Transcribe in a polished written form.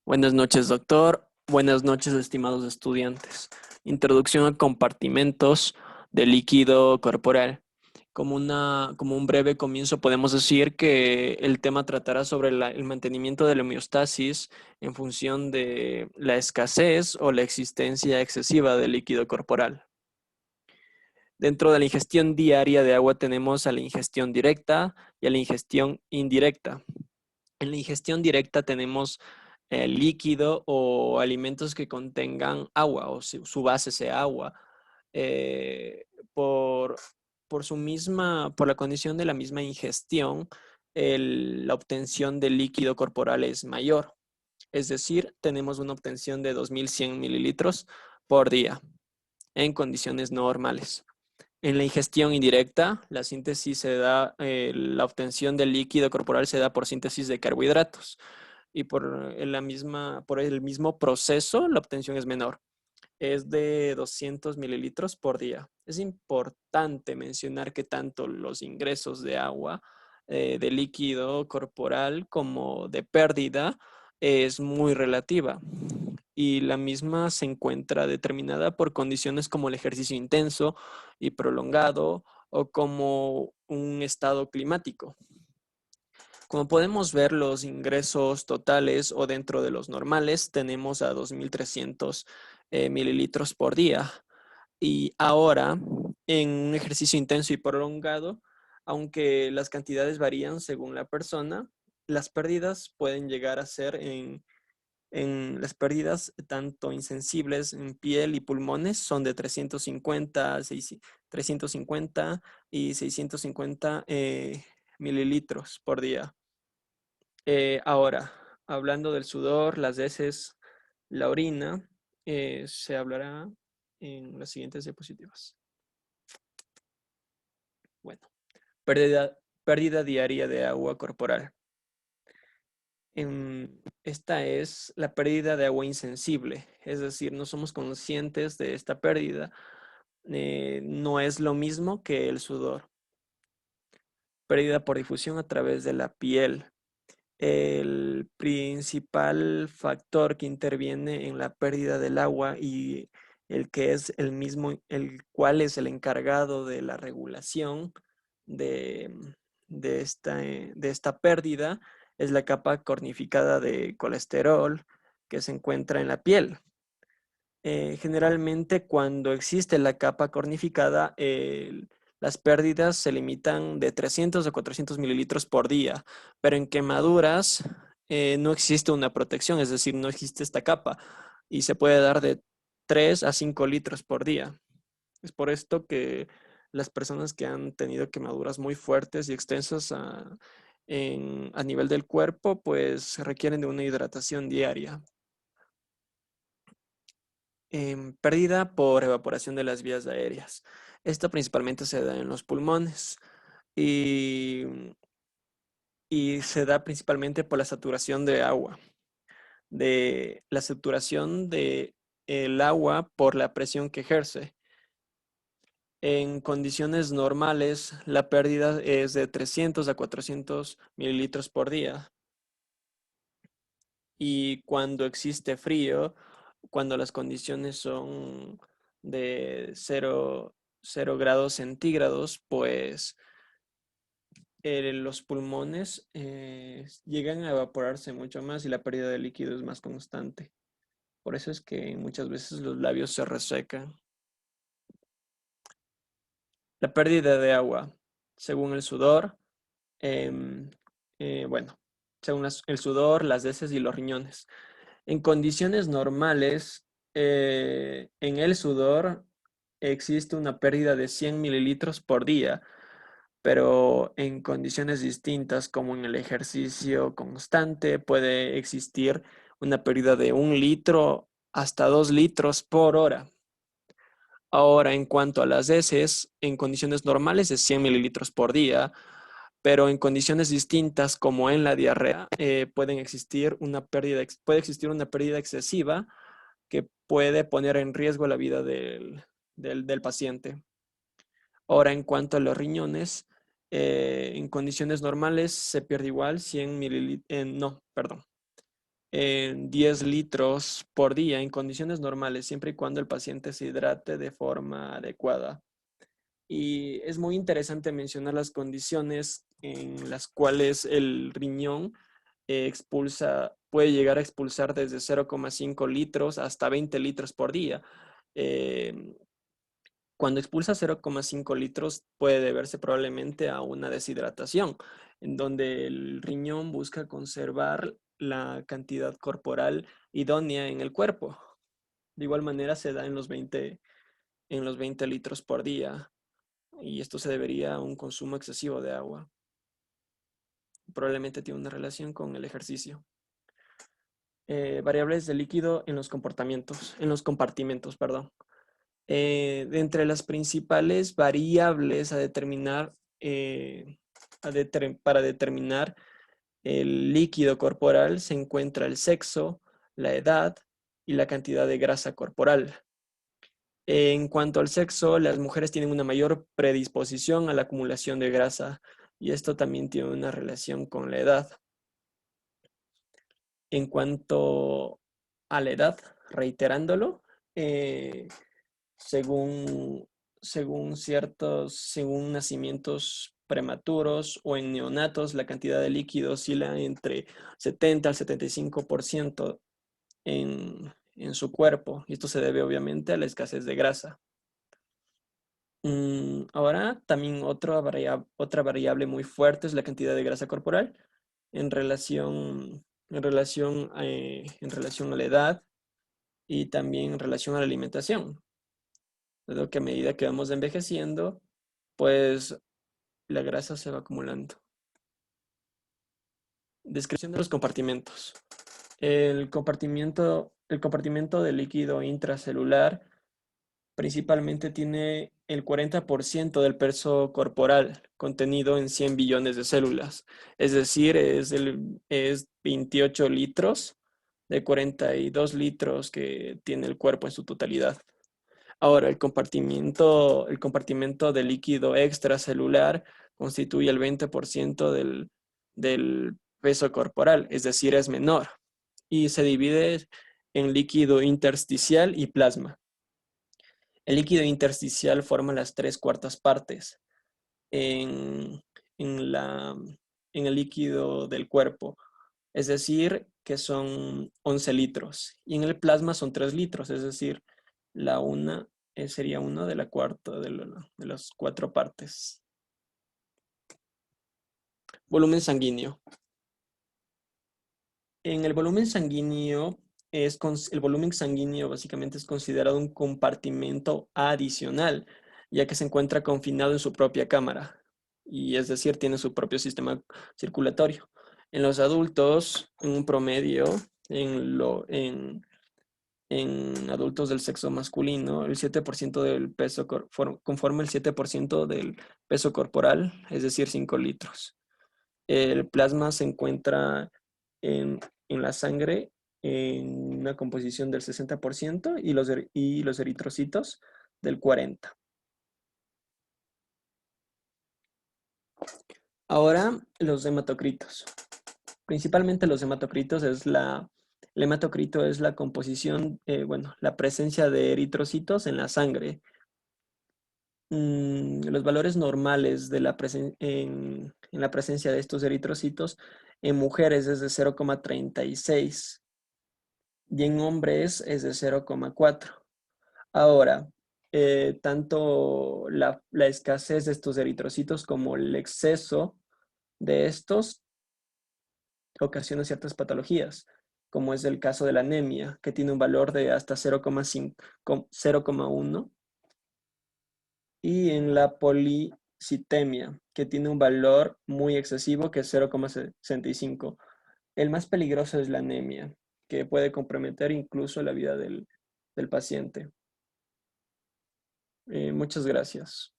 Buenas noches, doctor. Buenas noches, estimados estudiantes. Introducción a compartimentos de líquido corporal. Como un breve comienzo, podemos decir que el tema tratará sobre el mantenimiento de la homeostasis en función de la escasez o la existencia excesiva de líquido corporal. Dentro de la ingestión diaria de agua tenemos a la ingestión directa y a la ingestión indirecta. En la ingestión directa tenemos líquido o alimentos que contengan agua o su base sea agua. Eh, por, por la condición de la misma ingestión, la obtención de líquido corporal es mayor. Es decir, tenemos una obtención de 2100 mililitros por día en condiciones normales. En la ingestión indirecta, la síntesis se da, la obtención del líquido corporal se da por síntesis de carbohidratos y por el mismo proceso la obtención es menor. Es de 200 mililitros por día. Es importante mencionar que tanto los ingresos de agua, de líquido corporal como de pérdida es muy relativa y la misma se encuentra determinada por condiciones como el ejercicio intenso y prolongado o como un estado climático. Como podemos ver, los ingresos totales o dentro de los normales tenemos a 2.300 mililitros por día. Y ahora, en un ejercicio intenso y prolongado, aunque las cantidades varían según la persona, las pérdidas pueden llegar a ser en las pérdidas tanto insensibles en piel y pulmones son de 350 y 650 mililitros por día. Ahora, hablando del sudor, las heces, la orina, se hablará en las siguientes diapositivas. Bueno, pérdida diaria de agua corporal. Esta es la pérdida de agua insensible, es decir, no somos conscientes de esta pérdida. No es lo mismo que el sudor. Pérdida por difusión a través de la piel. El principal factor que interviene en la pérdida del agua y el que es el mismo, el cual es el encargado de la regulación de, de esta pérdida, es la capa cornificada de colesterol que se encuentra en la piel. Generalmente cuando existe la capa cornificada, las pérdidas se limitan de 300 a 400 mililitros por día, pero en quemaduras no existe una protección, es decir, no existe esta capa y se puede dar de 3 a 5 litros por día. Es por esto que las personas que han tenido quemaduras muy fuertes y extensas a nivel del cuerpo, pues requieren de una hidratación diaria. Pérdida por evaporación de las vías aéreas. Esto principalmente se da en los pulmones y, y se da principalmente por la saturación de agua, de la saturación de el agua por la presión que ejerce. En condiciones normales, la pérdida es de 300 a 400 mililitros por día. Y cuando existe frío, cuando las condiciones son de 0 grados centígrados, pues los pulmones llegan a evaporarse mucho más y la pérdida de líquido es más constante. Por eso es que muchas veces los labios se resecan. La pérdida de agua, según el sudor, em, bueno, según el sudor, las heces y los riñones. En condiciones normales, en el sudor existe una pérdida de 100 mililitros por día, pero en condiciones distintas, como en el ejercicio constante, puede existir una pérdida de 1 litro hasta 2 litros por hora. Ahora, en cuanto a las heces, en condiciones normales es 100 mililitros por día, pero en condiciones distintas, como en la diarrea, puede existir una pérdida excesiva que puede poner en riesgo la vida del paciente. Ahora, en cuanto a los riñones, en condiciones normales se pierde igual 100 mililitros, no, perdón. 10 litros por día en condiciones normales, siempre y cuando el paciente se hidrate de forma adecuada. Y es muy interesante mencionar las condiciones en las cuales el riñón puede llegar a expulsar desde 0,5 litros hasta 20 litros por día. Eh, Cuando expulsa 0,5 litros puede deberse probablemente a una deshidratación, en donde el riñón busca conservar la cantidad corporal idónea en el cuerpo. De igual manera se da en los 20 litros por día, y esto se debería a un consumo excesivo de agua. Probablemente tiene una relación con el ejercicio. Variables de líquido en los compartimentos, perdón. De entre las principales variables a determinar para determinar el líquido corporal se encuentra el sexo, la edad y la cantidad de grasa corporal. En cuanto al sexo, las mujeres tienen una mayor predisposición a la acumulación de grasa, y esto también tiene una relación con la edad. En cuanto a la edad, reiterándolo, eh, según, según nacimientos prematuros o en neonatos, la cantidad de líquido oscila entre 70 al 75% en su cuerpo, y esto se debe obviamente a la escasez de grasa. Ahora también otra variable muy fuerte es la cantidad de grasa corporal en en relación a la edad y también en relación a la alimentación. Dado que a medida que vamos envejeciendo, pues la grasa se va acumulando. Descripción de los compartimentos. El compartimento de líquido intracelular principalmente tiene el 40% del peso corporal contenido en 100 billones de células. Es decir, es 28 litros de 42 litros que tiene el cuerpo en su totalidad. Ahora, el compartimento de líquido extracelular constituye el 20% del peso corporal, es decir, es menor, y se divide en líquido intersticial y plasma. El líquido intersticial forma las 3/4 partes en, en, la, en el líquido del cuerpo, es decir, que son 11 litros. Y en el plasma son 3 litros, es decir, la una sería uno de la cuarta de las 4 partes. Volumen sanguíneo. En el volumen sanguíneo, el volumen sanguíneo básicamente es considerado un compartimento adicional, ya que se encuentra confinado en su propia cámara, y es decir, tiene su propio sistema circulatorio. En los adultos, en un promedio, en adultos del sexo masculino, el 7% del peso conforma el 7% del peso corporal, es decir, 5 litros. El plasma se encuentra en la sangre en una composición del 60% y los eritrocitos del 40%. Ahora, los hematocritos. Principalmente los hematocritos el hematocrito es la composición, la presencia de eritrocitos en la sangre. Los valores normales en la presencia de estos eritrocitos en mujeres es de 0,36 y en hombres es de 0,4. Ahora, tanto la escasez de estos eritrocitos como el exceso de estos ocasiona ciertas patologías, como es el caso de la anemia, que tiene un valor de hasta 0,1, y en la policitemia, que tiene un valor muy excesivo, que es 0,65. El más peligroso es la anemia, que puede comprometer incluso la vida del paciente. Muchas gracias.